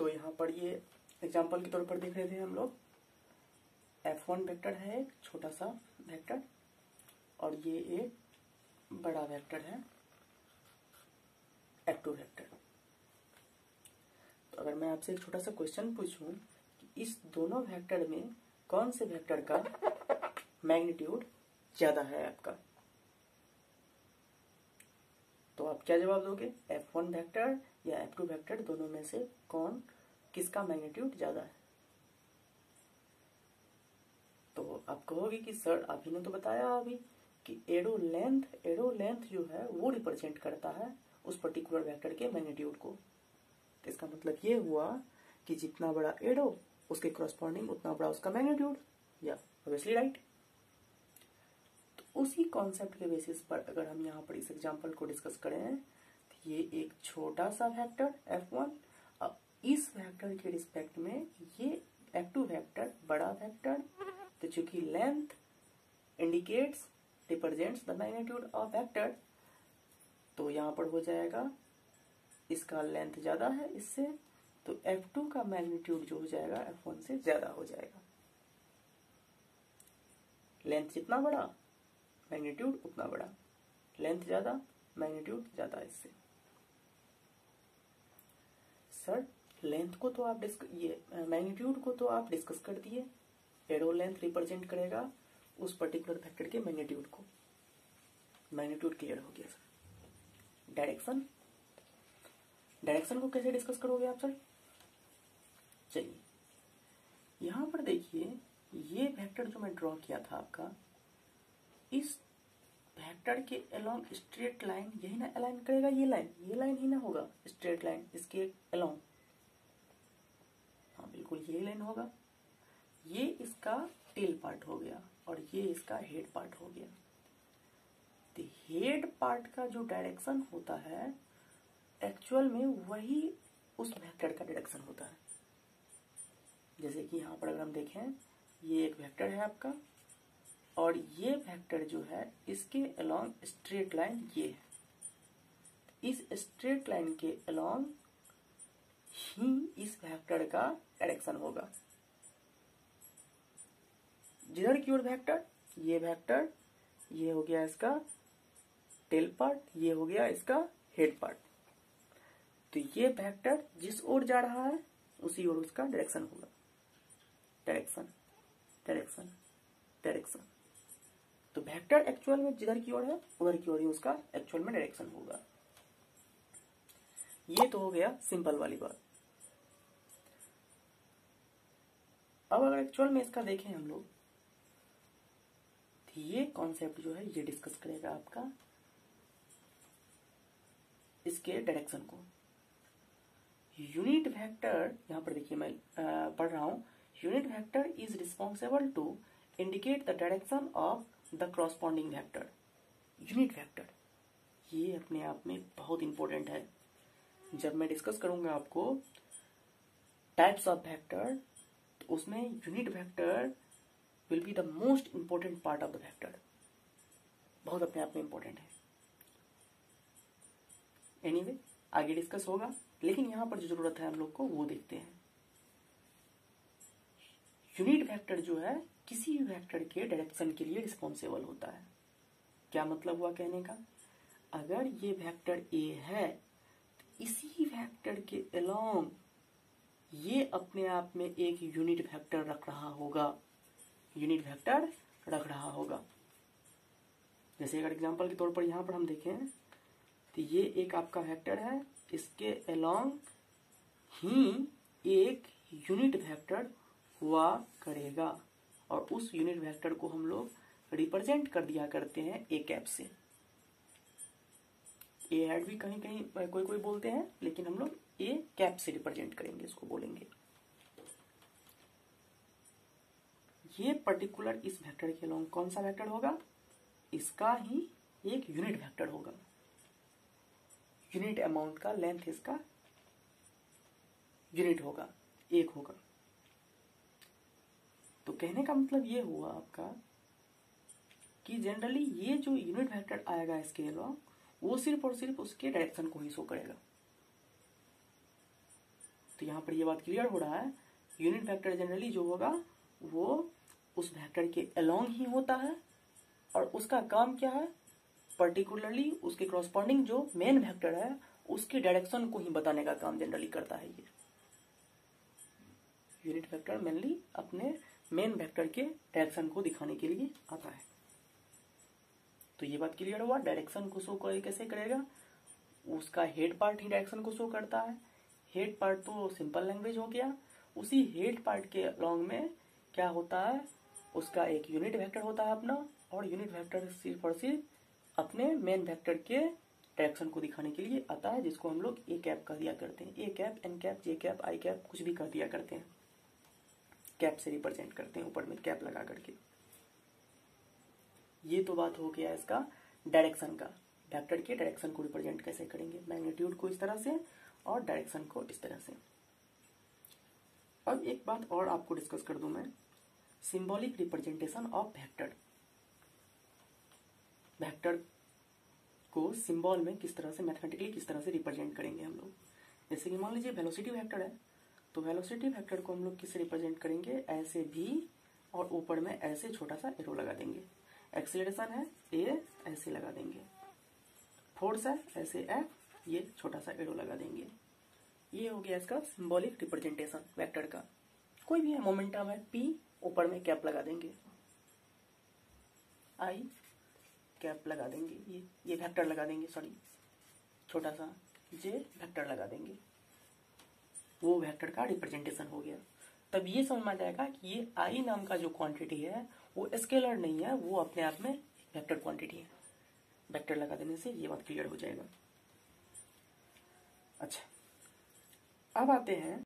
तो यहाँ पर ये एग्जाम्पल के तौर पर देख रहे थे हम लोग। F1 वेक्टर है एक छोटा सा वेक्टर और ये एक बड़ा वेक्टर है F2 वेक्टर। तो अगर मैं आपसे एक छोटा सा क्वेश्चन पूछूं कि इस दोनों वेक्टर में कौन से वेक्टर का मैग्नीट्यूड ज्यादा है आपका, तो आप क्या जवाब दोगे? F1 वेक्टर या F2 वेक्टर, दोनों में से कौन किसका मैग्नीट्यूड ज्यादा है? तो आप कहोगे कि सर आप ही ने तो बताया अभी कि एरो लेंथ जो है वो रिप्रेजेंट करता है उस पर्टिकुलर वेक्टर के मैग्नीट्यूड को। तो इसका मतलब ये हुआ कि जितना बड़ा एरो उसके करस्पॉन्डिंग उतना बड़ा उसका मैग्नीट्यूड। या ऑब्वियसली राइट। तो उसी कॉन्सेप्ट के बेसिस पर अगर हम यहाँ पर इस एग्जांपल को डिस्कस करें तो ये एक छोटा सा वेक्टर F1, अब इस वेक्टर के रिस्पेक्ट में ये F2 वेक्टर बड़ा वेक्टर, तो चूंकि length indicates represents the magnitude of vector, तो यहाँ पर हो जाएगा इसका लेंथ ज्यादा है इससे, तो F2 का मैग्नीट्यूड जो हो जाएगा F1 से ज्यादा हो जाएगा। लेंथ जितना बड़ा मैग्नीट्यूड उतना बड़ा, लेंथ ज्यादा मैग्नीट्यूड ज्यादा इससे। सर लेंथ को तो आप मैग्नीट्यूड को तो आप डिस्कस कर दिए, एरो लेंथ रिप्रेजेंट करेगा उस पर्टिकुलर वेक्टर के मैग्नीट्यूड को, मैग्नीट्यूड क्लियर हो गया सर। डायरेक्शन को कैसे डिस्कस करोगे आप सर? चलिए यहां पर देखिए, ये वेक्टर जो मैं ड्रॉ किया था आपका, इस वेक्टर के अलोंग स्ट्रेट लाइन यही ना अलाइन करेगा, ये लाइन ही ना होगा स्ट्रेट लाइन इसके अलोंग। हाँ बिल्कुल यही लाइन होगा। ये इसका टेल पार्ट हो गया और ये इसका हेड पार्ट हो गया। तो हेड पार्ट का जो डायरेक्शन होता है एक्चुअल में वही उस वेक्टर का डायरेक्शन होता है। जैसे कि यहाँ पर अगर हम देखें, ये एक वेक्टर है आपका और ये वेक्टर जो है इसके अलोंग स्ट्रेट लाइन ये है। इस स्ट्रेट लाइन के अलोंग ही इस वेक्टर का डायरेक्शन होगा। जिधर की ओर वेक्टर, ये हो गया इसका टेल पार्ट, ये हो गया इसका हेड पार्ट। तो ये वेक्टर जिस ओर जा रहा है उसी ओर उसका डायरेक्शन होगा। डायरेक्शन। तो वेक्टर एक्चुअल में जिधर की ओर है उधर की ओर ही उसका एक्चुअल में डायरेक्शन होगा। ये तो हो गया सिंपल वाली बात। अब अगर एक्चुअल में इसका देखें हम लोग, तो ये कॉन्सेप्ट जो है ये डिस्कस करेगा आपका इसके डायरेक्शन को। यूनिट वेक्टर, यहां पर देखिए मैं पढ़ रहा हूं, unit vector is responsible to indicate the direction of the corresponding vector. Unit vector ये अपने आप में बहुत इंपॉर्टेंट है। जब मैं डिस्कस करूंगा आपको टाइप्स ऑफ वेक्टर, तो उसमें unit vector will be the most important part of the vector. बहुत अपने आप में इंपॉर्टेंट है। एनीवे आगे डिस्कस होगा, लेकिन यहां पर जो जरूरत है हम लोग को वो देखते हैं। यूनिट वेक्टर जो है किसी भी वेक्टर के डायरेक्शन के लिए रिस्पॉन्सिबल होता है। क्या मतलब हुआ कहने का? अगर ये वेक्टर ए है तो इसी वेक्टर के अलोंग ये अपने आप में एक यूनिट वेक्टर रख रहा होगा। जैसे अगर एग्जांपल के तौर पर यहां पर हम देखें तो ये एक आपका वेक्टर है, इसके अलोंग ही एक यूनिट वेक्टर हुआ करेगा और उस यूनिट वेक्टर को हम लोग रिप्रेजेंट कर दिया करते हैं ए कैप से। ए हेड भी कहीं कहीं कोई बोलते हैं, लेकिन हम लोग ए कैप से रिप्रेजेंट करेंगे, इसको बोलेंगे। ये पर्टिकुलर इस वेक्टर के अलोंग कौन सा वेक्टर होगा? इसका ही एक यूनिट वेक्टर होगा। यूनिट अमाउंट का लेंथ इसका यूनिट होगा, एक होगा। तो कहने का मतलब ये हुआ आपका कि जनरली ये जो यूनिट वेक्टर आएगा इसके अलोंग वो सिर्फ और सिर्फ उसके डायरेक्शन को ही शो करेगा। तो यहाँ पर ये बात क्लियर हो रहा है, यूनिट वेक्टर जनरली जो होगा वो उस वेक्टर के अलोंग ही होता है और उसका काम क्या है, पर्टिकुलरली उसके कॉरस्पॉन्डिंग जो मेन वेक्टर है उसके डायरेक्शन को ही बताने का काम जनरली करता है। ये यूनिट वेक्टर मेनली अपने मेन वेक्टर के डायरेक्शन को दिखाने के लिए आता है। तो ये बात क्लियर हुआ, डायरेक्शन को शो कैसे करेगा, उसका हेड पार्ट ही डायरेक्शन को शो करता है। हेड पार्ट तो सिंपल लैंग्वेज हो गया, उसी हेड पार्ट के अलोंग में क्या होता है, उसका एक यूनिट वेक्टर होता है अपना, और यूनिट वेक्टर सिर्फ और सिर्फ अपने मेन वेक्टर के डायरेक्शन को दिखाने के लिए आता है, जिसको हम लोग ए कैप कह दिया करते हैं। A cap, N cap, J cap, I cap कुछ भी कह दिया करते हैं, कैप से रिप्रेजेंट करते हैं ऊपर में कैप लगा करके। ये तो बात हो गया इसका डायरेक्शन का, वेक्टर के डायरेक्शन को रिप्रेजेंट कैसे करेंगे, मैग्नीट्यूड को इस तरह से और डायरेक्शन को इस तरह से। अब एक बात और आपको डिस्कस कर दूं मैं, symbolic representation of vector. Vector को सिंबल में किस तरह से, मैथमेटिकली किस तरह से रिप्रेजेंट करेंगे हम लोग। जैसे कि मान लीजिए वेलोसिटी वेक्टर है, तो वेलोसिटी वेक्टर को हम लोग किससे रिप्रेजेंट करेंगे, ऐसे भी और ऊपर में ऐसे छोटा सा एरो लगा देंगे। एक्सीलरेशन है ए, ऐसे लगा देंगे। फोर्स है ऐसे एफ, ये छोटा सा एरो लगा देंगे। ये हो गया इसका सिंबॉलिक रिप्रेजेंटेशन वेक्टर का। कोई भी है, मोमेंटम है पी, ऊपर में कैप लगा देंगे, आई कैप लगा देंगे, ये वेक्टर लगा देंगे, सॉरी छोटा सा जे वेक्टर लगा देंगे, वो वेक्टर का रिप्रेजेंटेशन हो गया। तब ये समझ में आ जाएगा कि ये आई नाम का जो क्वांटिटी है वो स्केलर नहीं है, वो अपने आप में वेक्टर क्वांटिटी है। वेक्टर लगा देने से ये बात क्लियर हो जाएगा। अच्छा, अब आते हैं